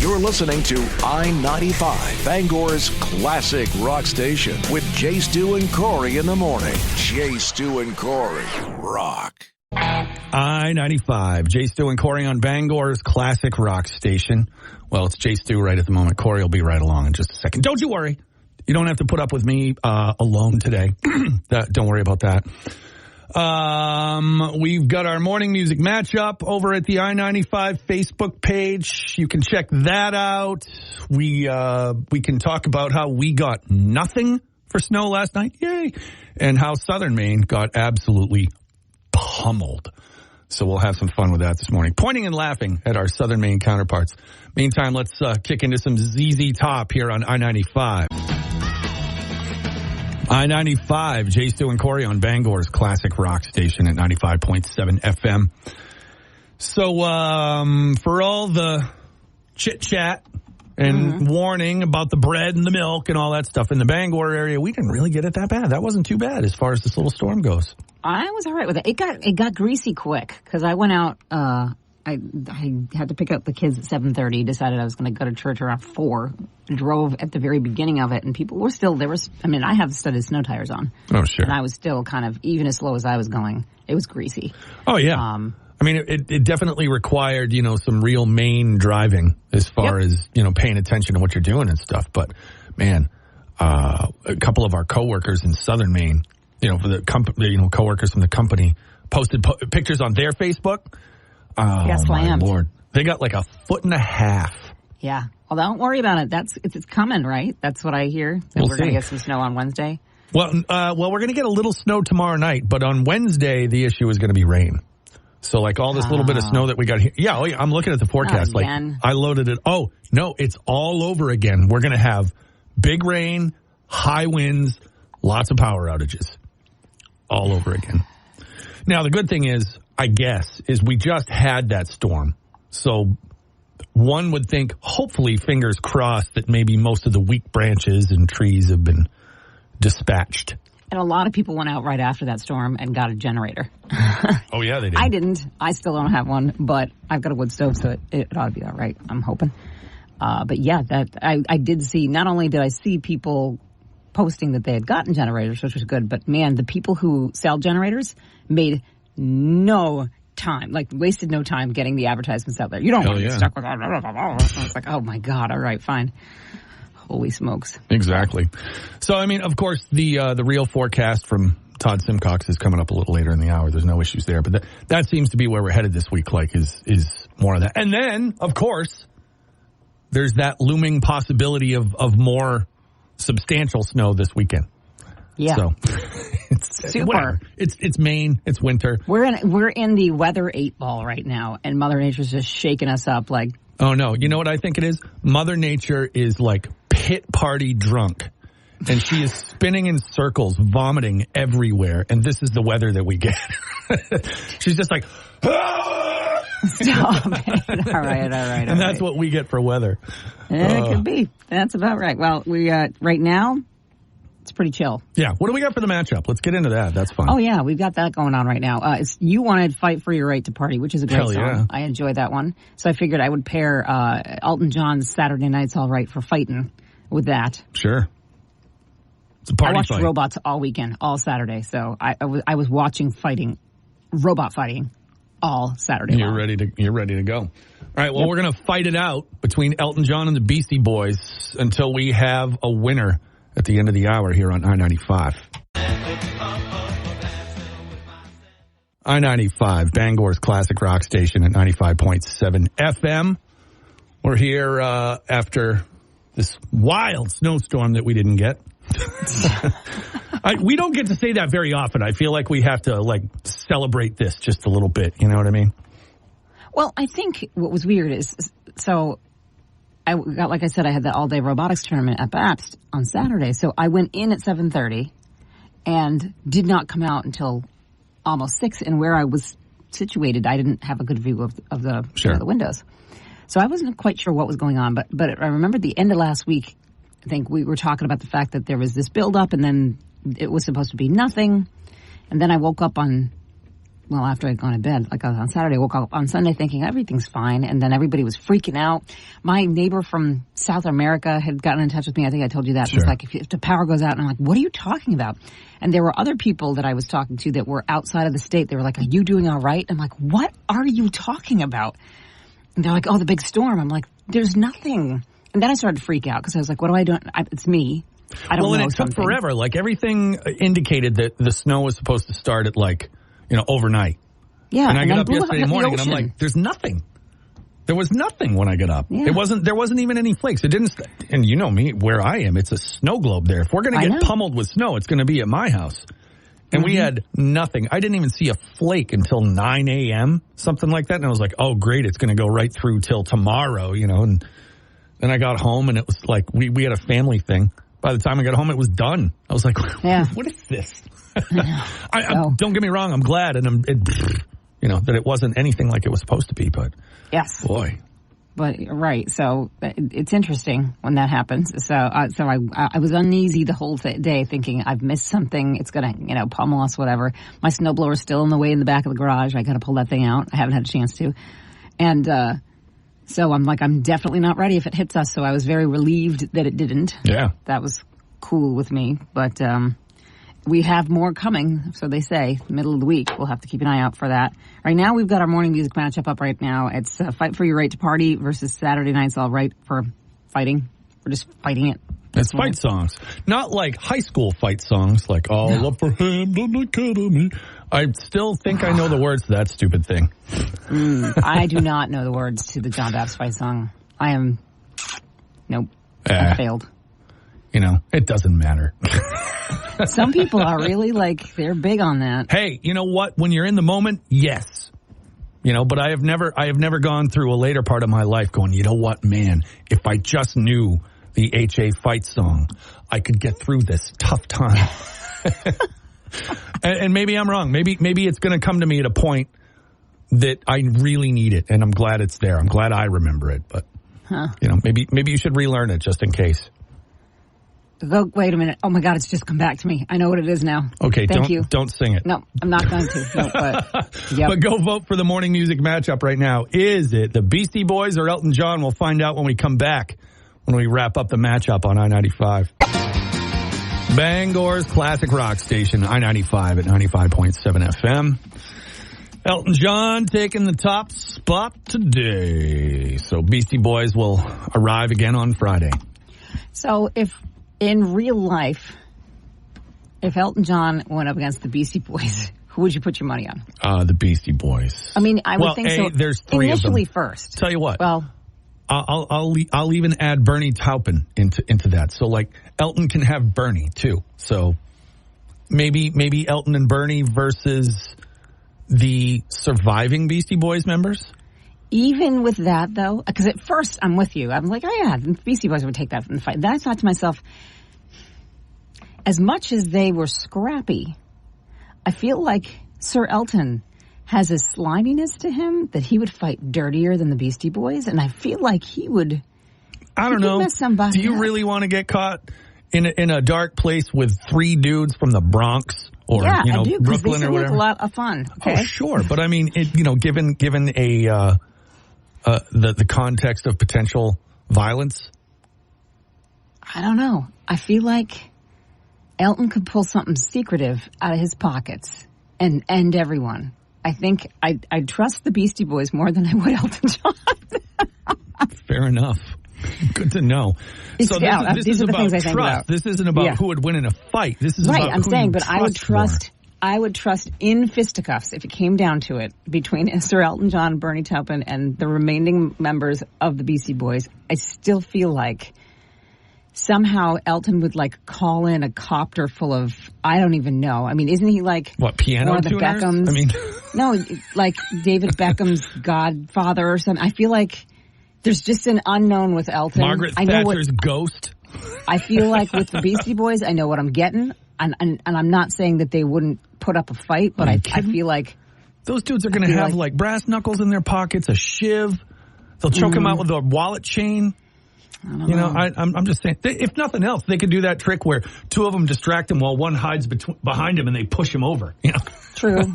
You're listening to I-95, Bangor's classic rock station with Jay Stu and Corey in the morning. Jay Stu and Corey rock. I-95, Jay Stu and Corey on Bangor's classic rock station. Well, it's Jay Stu right at the moment. Corey will be right along in just a second. Don't you worry. You don't have to put up with me alone today. Don't worry about that. We've got our morning music matchup over at the I-95 Facebook page. You can check that out. We can talk about how we got nothing for snow last night. Yay. And how Southern Maine got absolutely pummeled. So we'll have some fun with that this morning. Pointing and laughing at our Southern Maine counterparts. Meantime, let's kick into some ZZ Top here on I-95. I-95, Jay Stu and Corey on Bangor's classic rock station at 95.7 FM. So for all the chit-chat and warning about the bread and the milk and all that stuff in the Bangor area, we didn't really get it that bad. That wasn't too bad as far as this little storm goes. I was all right with it. It got greasy quick because I went out. I had to pick up the kids at 7:30. Decided I was going to go to church around 4. Drove at the very beginning of it, and people were still there. I have studded snow tires on. Oh, sure. And I was still kind of, even as slow as I was going, it was greasy. Oh, yeah. It definitely required, some real Maine driving as far as, paying attention to what you're doing and stuff. But, man, a couple of our coworkers in Southern Maine, for the company, coworkers from the company, posted pictures on their Facebook. Oh, my Lord. They got like 1.5 feet. Yeah. Well, don't worry about it. It's coming, right? That's what I hear. We're going to get some snow on Wednesday. Well, we're going to get a little snow tomorrow night, but on Wednesday, the issue is going to be rain. So, all this little bit of snow that we got here. Yeah, I'm looking at the forecast. I loaded it. Oh, no, it's all over again. We're going to have big rain, high winds, lots of power outages. All over again. Now, the good thing is we just had that storm. So one would think, hopefully, fingers crossed, that maybe most of the weak branches and trees have been dispatched. And a lot of people went out right after that storm and got a generator. Oh, yeah, they did. I didn't. I still don't have one, but I've got a wood stove, so it ought to be all right, I'm hoping. But, yeah, I did see, not only did I see people posting that they had gotten generators, which was good, but, man, the people who sell generators made no time, wasted no time getting the advertisements out there. You don't want to get stuck with that. It's like, oh, my God, all right, fine. Holy smokes. Exactly. So, of course, the real forecast from Todd Simcox is coming up a little later in the hour. There's no issues there. But that seems to be where we're headed this week, is more of that. And then, of course, there's that looming possibility of more substantial snow this weekend. Yeah. So, super. Whatever. It's Maine. It's winter. We're in the weather 8-ball right now, and Mother Nature's just shaking us up like. Oh, no. You know what I think it is? Mother Nature is like pit party drunk, and she is spinning in circles, vomiting everywhere, and this is the weather that we get. She's just like, ah! Stop it. All right. And that's what we get for weather. It could be. That's about right. Well, we right now, it's pretty chill. Yeah. What do we got for the matchup? Let's get into that. That's fun. Oh, yeah. We've got that going on right now. You wanted Fight for Your Right to Party, which is a great song. Yeah. I enjoyed that one. So I figured I would pair Elton John's Saturday Night's All Right for Fighting with that. Sure. It's a party I watched fight. Robots all weekend, all Saturday. So I was watching robot fighting all Saturday You're long. ready to go. All right. Well, we're going to fight it out between Elton John and the Beastie Boys until we have a winner at the end of the hour here on I-95. I-95, Bangor's classic rock station at 95.7 FM. We're here after this wild snowstorm that we didn't get. We don't get to say that very often. I feel like we have to celebrate this just a little bit. You know what I mean? Well, I think what was weird is, so like I said, I had the all-day robotics tournament at Bapst on Saturday. So I went in at 7:30 and did not come out until almost 6. And where I was situated, I didn't have a good view of the windows. So I wasn't quite sure what was going on. But I remember the end of last week, I think we were talking about the fact that there was this buildup and then it was supposed to be nothing. And then I woke up on after I'd gone to bed, like on Saturday, I woke up on Sunday thinking everything's fine. And then everybody was freaking out. My neighbor from South America had gotten in touch with me. I think I told you that. Sure. It was like, if the power goes out, and I'm like, what are you talking about? And there were other people that I was talking to that were outside of the state. They were like, are you doing all right? I'm like, what are you talking about? And they're like, oh, the big storm. I'm like, there's nothing. And then I started to freak out because I was like, what do I do? It's me. I don't know. Well, and it took forever. Like, everything indicated that the snow was supposed to start at, like, overnight. Yeah. And I got up yesterday morning and I'm like, there's nothing. There was nothing when I got up. Yeah. There wasn't even any flakes. It didn't, and you know me, where I am, it's a snow globe there. If we're going to get pummeled with snow, it's going to be at my house. And we had nothing. I didn't even see a flake until 9 a.m., something like that. And I was like, oh, great, it's going to go right through till tomorrow, And then I got home and it was like, we had a family thing. By the time I got home, it was done. I was like, what is this? Don't get me wrong, I'm glad, and that it wasn't anything like it was supposed to be, but yes, boy. But right, so it's interesting when that happens. So I was uneasy the whole day, thinking I've missed something. It's gonna pummel us, whatever. My snowblower's still in the way in the back of the garage. I got to pull that thing out. I haven't had a chance to, and so I'm like, I'm definitely not ready if it hits us. So I was very relieved that it didn't. Yeah, that was cool with me, but. We have more coming, so they say, middle of the week. We'll have to keep an eye out for that. Right now, we've got our morning music matchup up right now. It's Fight for Your Right to Party versus Saturday Night's All Right for Fighting. We're just fighting it. It's fight songs. Not like high school fight songs, like all up for him, on the academy. I still think I know the words to that stupid thing. I do not know the words to the John Babs fight song. Nope. I failed. It doesn't matter. Some people are really they're big on that. Hey, you know what? When you're in the moment, yes. But I have never gone through a later part of my life going, you know what, man, if I just knew the HA fight song, I could get through this tough time. and maybe I'm wrong. Maybe it's going to come to me at a point that I really need it, and I'm glad it's there. I'm glad I remember it, but maybe you should relearn it just in case. Wait a minute. Oh, my God, it's just come back to me. I know what it is now. Okay, don't sing it. No, I'm not going to. No, but go vote for the morning music matchup right now. Is it the Beastie Boys or Elton John? We'll find out when we come back, when we wrap up the matchup on I-95. Bangor's classic rock station, I-95 at 95.7 FM. Elton John taking the top spot today. So Beastie Boys will arrive again on Friday. So if... in real life, if Elton John went up against the Beastie Boys, who would you put your money on? The Beastie Boys. I mean, I would think so. There's three initially of them. First. Tell you what. Well, I'll even add Bernie Taupin into that. So Elton can have Bernie too. So maybe Elton and Bernie versus the surviving Beastie Boys members. Even with that, though, because at first I'm with you. I'm like, oh, yeah, the Beastie Boys would take that from the fight. Then I thought to myself, as much as they were scrappy, I feel like Sir Elton has a sliminess to him that he would fight dirtier than the Beastie Boys, and I feel like he would. I don't know. Do you really want to get caught in a dark place with three dudes from the Bronx or I do, Brooklyn they or whatever? Like a lot of fun. Okay? Oh, sure, but I mean, given a the context of potential violence? I don't know. I feel like Elton could pull something secretive out of his pockets and end everyone. I think I'd trust the Beastie Boys more than I would Elton John. Fair enough. Good to know. This is about trust. This isn't about who would win in a fight. This is about who you trust. I would trust in fisticuffs, if it came down to it, between Sir Elton John, Bernie Taupin, and the remaining members of the Beastie Boys. I still feel like somehow Elton would call in a copter full of, I don't even know. I mean, isn't he piano one of the tuners? Beckhams? I mean, no, David Beckham's godfather or something. I feel like there's just an unknown with Elton. Margaret Thatcher's ghost. I feel like with the Beastie Boys, I know what I'm getting. And I'm not saying that they wouldn't put up a fight, but I feel like those dudes are going to have brass knuckles in their pockets, a shiv. They'll choke him out with a wallet chain. I'm just saying, if nothing else, they could do that trick where two of them distract him while one hides behind him and they push him over. True.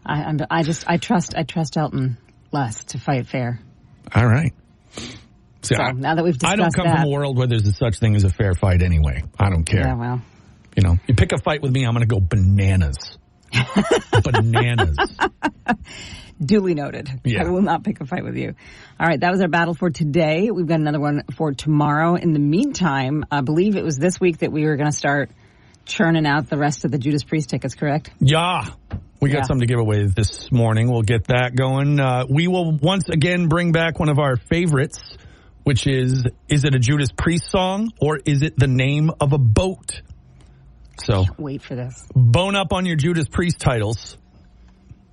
I trust Elton less to fight fair. All right. So now that we've discussed I don't come from a world where there's such thing as a fair fight anyway. I don't care. Yeah, well. You pick a fight with me, I'm going to go bananas. Bananas. Duly noted. Yeah. I will not pick a fight with you. All right, that was our battle for today. We've got another one for tomorrow. In the meantime, I believe it was this week that we were going to start churning out the rest of the Judas Priest tickets, correct? Yeah. We got some to give away this morning. We'll get that going. We will once again bring back one of our favorites, which is it a Judas Priest song or is it the name of a boat? So I can't wait for this. Bone up on your Judas Priest titles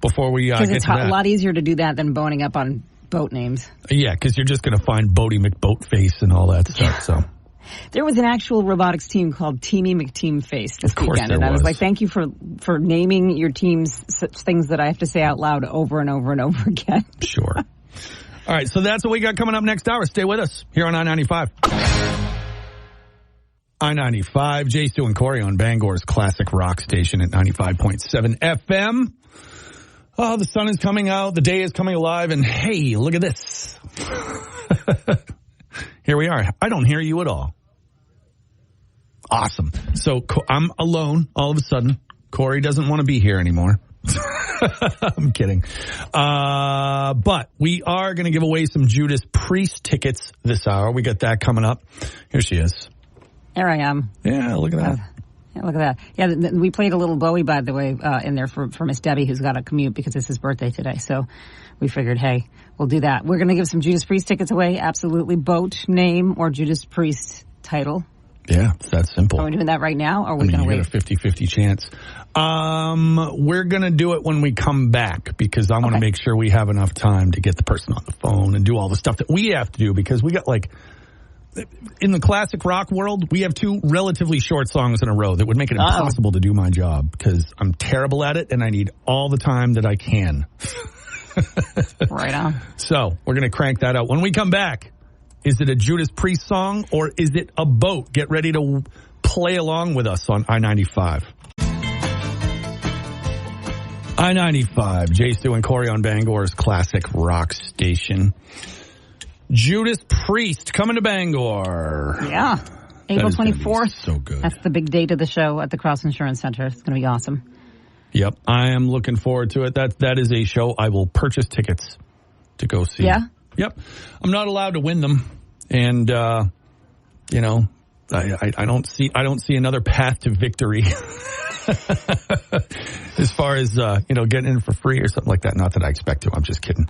before we get to that. Because it's a lot easier to do that than boning up on boat names. Yeah, because you're just going to find Bodie McBoatface and all that stuff. So there was an actual robotics team called Teamy McTeamface this weekend, and I was like, "Thank you for naming your teams such things that I have to say out loud over and over and over again." Sure. All right, so that's what we got coming up next hour. Stay with us here on I-95. I-95, Jay, Stu, and Corey on Bangor's classic rock station at 95.7 FM. Oh, the sun is coming out. The day is coming alive. And hey, look at this. Here we are. I don't hear you at all. Awesome. So I'm alone all of a sudden. Corey doesn't want to be here anymore. I'm kidding. But we are going to give away some Judas Priest tickets this hour. We got that coming up. Here she is. There I am. Yeah, look at that. Yeah, look at that. Yeah, we played a little Bowie, by the way, in there for Miss Debbie, who's got a commute because it's his birthday today. So we figured, hey, we'll do that. We're going to give some Judas Priest tickets away. Absolutely. Boat, name, or Judas Priest title. Yeah, it's that simple. Are we doing that right now, or are we going to wait? You got a 50-50 chance. We're going to do it when we come back because I want to make sure we have enough time to get the person on the phone and do all the stuff that we have to do because we got in the classic rock world, we have two relatively short songs in a row that would make it impossible to do my job because I'm terrible at it and I need all the time that I can. Right on. So we're going to crank that out. When we come back, is it a Judas Priest song or is it a boat? Get ready to play along with us on I-95. I-95, Jay, Stu, and Corey on Bangor's classic rock station. Judas Priest coming to Bangor. Yeah. April 24th. So good. That's the big date of the show at the Cross Insurance Center. It's going to be awesome. Yep. I am looking forward to it. That is a show I will purchase tickets to go see. Yeah? Yep. I'm not allowed to win them. And, I don't see another path to victory as far as, getting in for free or something like that. Not that I expect to. I'm just kidding.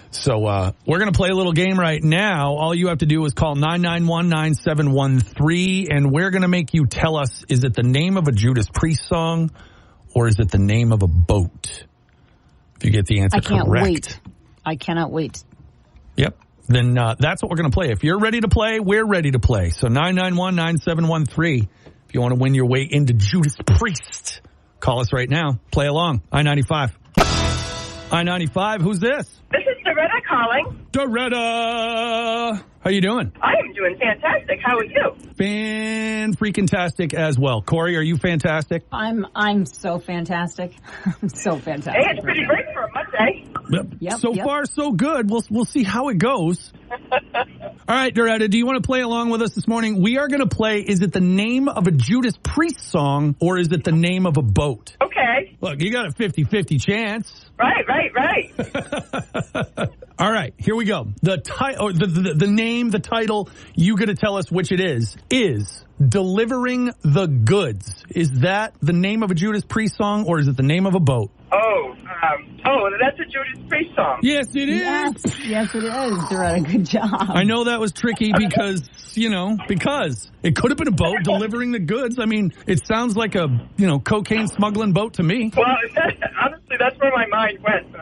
So we're going to play a little game right now. All you have to do is call 991-9713, and we're going to make you tell us, is it the name of a Judas Priest song or is it the name of a boat? If you get the answer correct. I cannot wait. Yep. Then that's what we're going to play. If you're ready to play, we're ready to play. So 991-9713. If you want to win your way into Judas Priest, call us right now. Play along. I-95. I-95, who's this? This is Doretta calling. Doretta! How you doing? I am doing fantastic. How are you? Fan-freaking-tastic as well. Corey, are you fantastic? I'm so fantastic. I'm so fantastic. Hey, it's pretty great for a Monday. Yep. So far, so good. We'll see how it goes. All right, Doretta, do you want to play along with us this morning? We are going to play, is it the name of a Judas Priest song or is it the name of a boat? Okay. Look, you got a 50-50 chance. Right. All right, here we go. The name, the title, you got to tell us which it is Delivering the Goods. Is that the name of a Judas Priest song or is it the name of a boat? That's a Judas Priest song. Yes, it is. Yes, it is. Doretta, good job. I know that was tricky because it could have been a boat delivering the goods. I mean, it sounds like a, cocaine smuggling boat to me. Well, honestly, that's where my mind went.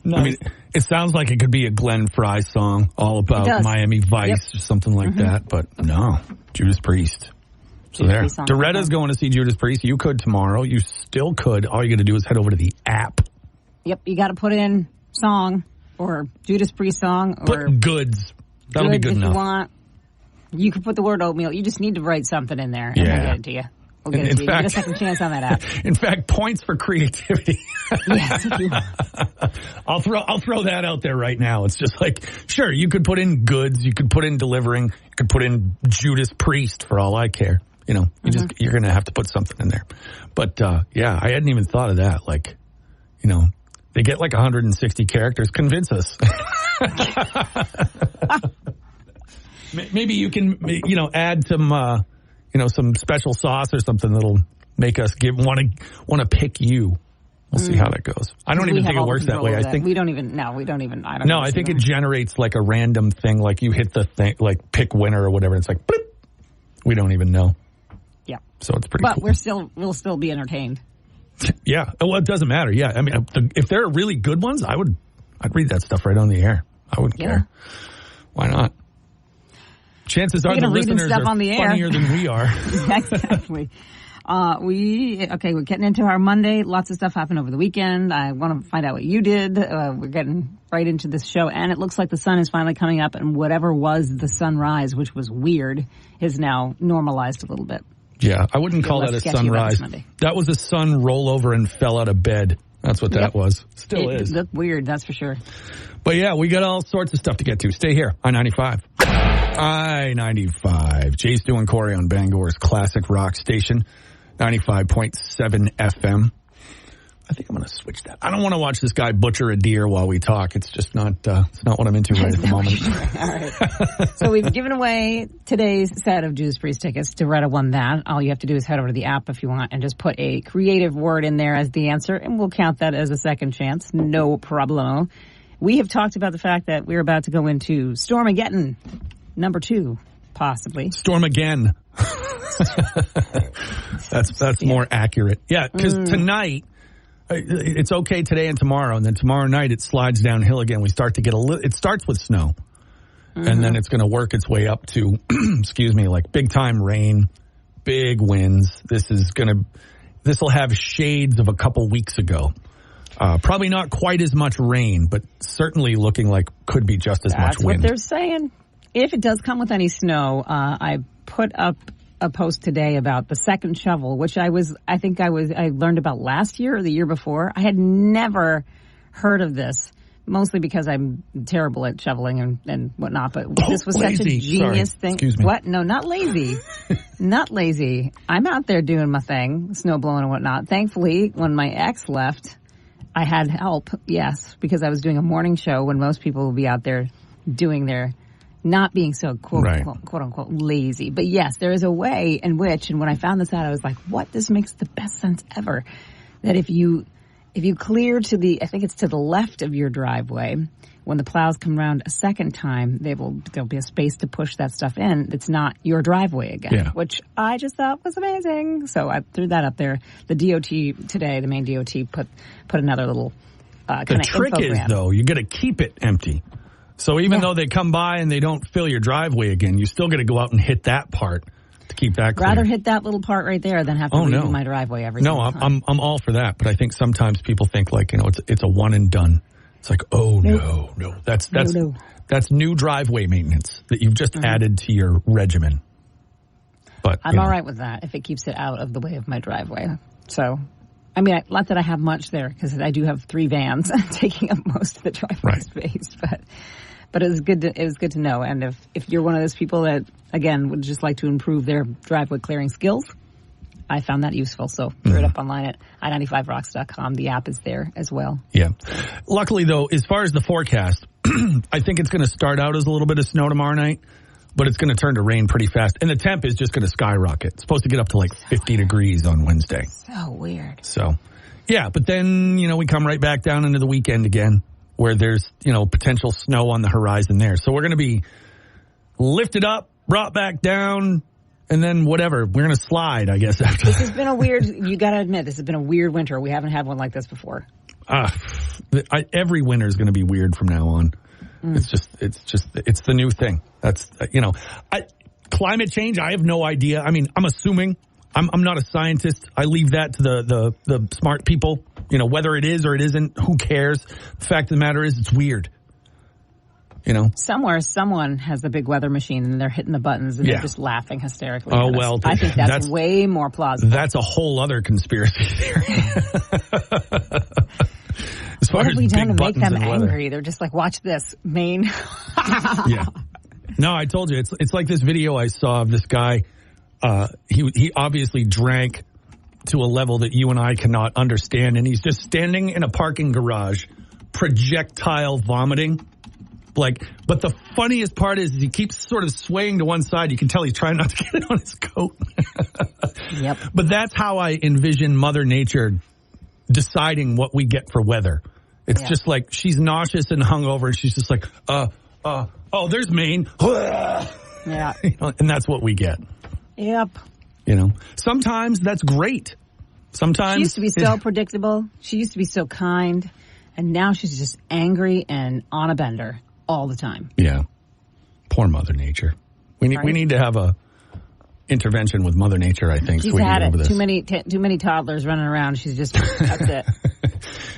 Nice. I mean, it sounds like it could be a Glenn Frey song all about Miami Vice or something like that, but no, Judas Priest. So there. Doretta's going to see Judas Priest. You could tomorrow. You still could. All you got to do is head over to the app. Yep, you got to put in song or Judas Priest song or put goods. That'll be good if enough. You want. You can put the word oatmeal. You just need to write something in there, and we'll get it to you. We'll get it to you. You get a second chance on that app. In fact, points for creativity. Yes, if you want. I'll throw that out there right now. It's just like, sure, you could put in goods, you could put in delivering, you could put in Judas Priest for all I care. You know, you're going to have to put something in there. But yeah, I hadn't even thought of that. Like, you know, they get like 160 characters. Convince us. Maybe you can, you know, add some, you know, some special sauce or something that'll make us want to pick you. We'll see how that goes. I don't even think it works that way. I think we don't even. I don't. No, I think it generates like a random thing. Like you hit the thing, like pick winner or whatever. It's like, bloop. We don't even know. Yeah. So it's pretty. But cool. we'll still be entertained. Yeah. Well, it doesn't matter. Yeah. I mean, if there are really good ones, I'd read that stuff right on the air. I wouldn't care. Why not? Chances are the listeners are funnier than we are. Exactly. We're getting into our Monday. Lots of stuff happened over the weekend. I want to find out what you did. We're getting right into this show, and it looks like the sun is finally coming up, and whatever was the sunrise, which was weird, is now normalized a little bit. Yeah, I wouldn't call that a sunrise. That was a sun rollover and fell out of bed. That's what that was. Still is. It looked weird, that's for sure. But yeah, we got all sorts of stuff to get to. Stay here, I-95. I-95. Jay, Stu, and Corey on Bangor's classic rock station, 95.7 FM. I think I'm going to switch that. I don't want to watch this guy butcher a deer while we talk. It's just not what I'm into right at the moment. All right. So we've given away today's set of Judas Priest tickets. Doretta won that. All you have to do is head over to the app if you want and just put a creative word in there as the answer, and we'll count that as a second chance. No problemo. We have talked about the fact that we're about to go into Stormageddon, number 2, possibly. Storm again. That's more accurate. Yeah, because tonight, it's okay today and tomorrow, and then tomorrow night it slides downhill again. We start to get it starts with snow, and then it's going to work its way up to, like big time rain, big winds. This will have shades of a couple weeks ago. Probably not quite as much rain, but certainly looking like could be just as much wind. That's what they're saying. If it does come with any snow, I put up a post today about the second shovel, which I learned about last year or the year before. I had never heard of this, mostly because I'm terrible at shoveling and whatnot, but this was such a genius thing. Excuse me. What? No, not lazy. Not lazy. I'm out there doing my thing, snow blowing and whatnot. Thankfully, when my ex left, I had help, yes, because I was doing a morning show when most people will be out there doing their, not being so quote unquote lazy. But yes, there is a way in which, and when I found this out, I was like, what? This makes the best sense ever. That if you clear to I think it's to the left of your driveway, when the plows come around a second time, there'll be a space to push that stuff in. It's not your driveway again, which I just thought was amazing. So I threw that up there. The DOT today, the main DOT put another little kind of infogram. The trick is, though, you got to keep it empty. So even though they come by and they don't fill your driveway again, you still got to go out and hit that part to keep that clear. Rather hit that little part right there than have to redo my driveway every single time. I'm all for that, but I think sometimes people think like, it's a one and done. It's like, no. That's new driveway maintenance that you've just added to your regimen. But I'm all right with that if it keeps it out of the way of my driveway. So, I mean, not that I have much there because I do have 3 vans taking up most of the driveway space, but it was good to know. And if you're one of those people that, again, would just like to improve their driveway clearing skills, I found that useful. So throw it up online at i95rocks.com. The app is there as well. Yeah. Luckily, though, as far as the forecast, I think it's going to start out as a little bit of snow tomorrow night, but it's going to turn to rain pretty fast. And the temp is just going to skyrocket. It's supposed to get up to like 50 degrees on Wednesday. So weird. So, yeah. But then, we come right back down into the weekend again where there's, potential snow on the horizon there. So we're going to be lifted up, brought back down, and then whatever. We're going to slide, I guess, after This has been a weird, you got to admit, this has been a weird winter. We haven't had one like this before. Every winter is going to be weird from now on. It's the new thing. That's, climate change, I have no idea. I mean, I'm assuming. I'm not a scientist. I leave that to the smart people. Whether it is or it isn't, who cares? The fact of the matter is it's weird. You know, somewhere someone has a big weather machine and they're hitting the buttons and they're just laughing hysterically. Oh, well, I think that's way more plausible. That's a whole other conspiracy theory. As far what have we done to make them angry? Weather. They're just like, watch this, Maine. Yeah. No, I told you it's like this video I saw of this guy. He obviously drank to a level that you and I cannot understand, and he's just standing in a parking garage, projectile vomiting. But the funniest part is he keeps sort of swaying to one side. You can tell he's trying not to get it on his coat. Yep. But that's how I envision Mother Nature deciding what we get for weather. It's just like she's nauseous and hungover, and she's just like, oh, there's Maine. Yeah. And that's what we get. Yep. Sometimes that's great. Sometimes she used to be so predictable. She used to be so kind, and now she's just angry and on a bender all the time. Yeah. Poor Mother Nature. We need to have a intervention with Mother Nature, I think. She's so had it. Too many toddlers running around. She's just, that's it.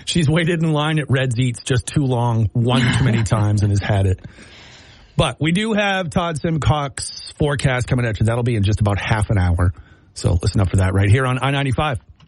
She's waited in line at Red's Eats just too long, one too many times, and has had it. But we do have Todd Simcock's forecast coming at you. That'll be in just about half an hour. So listen up for that right here on I-95.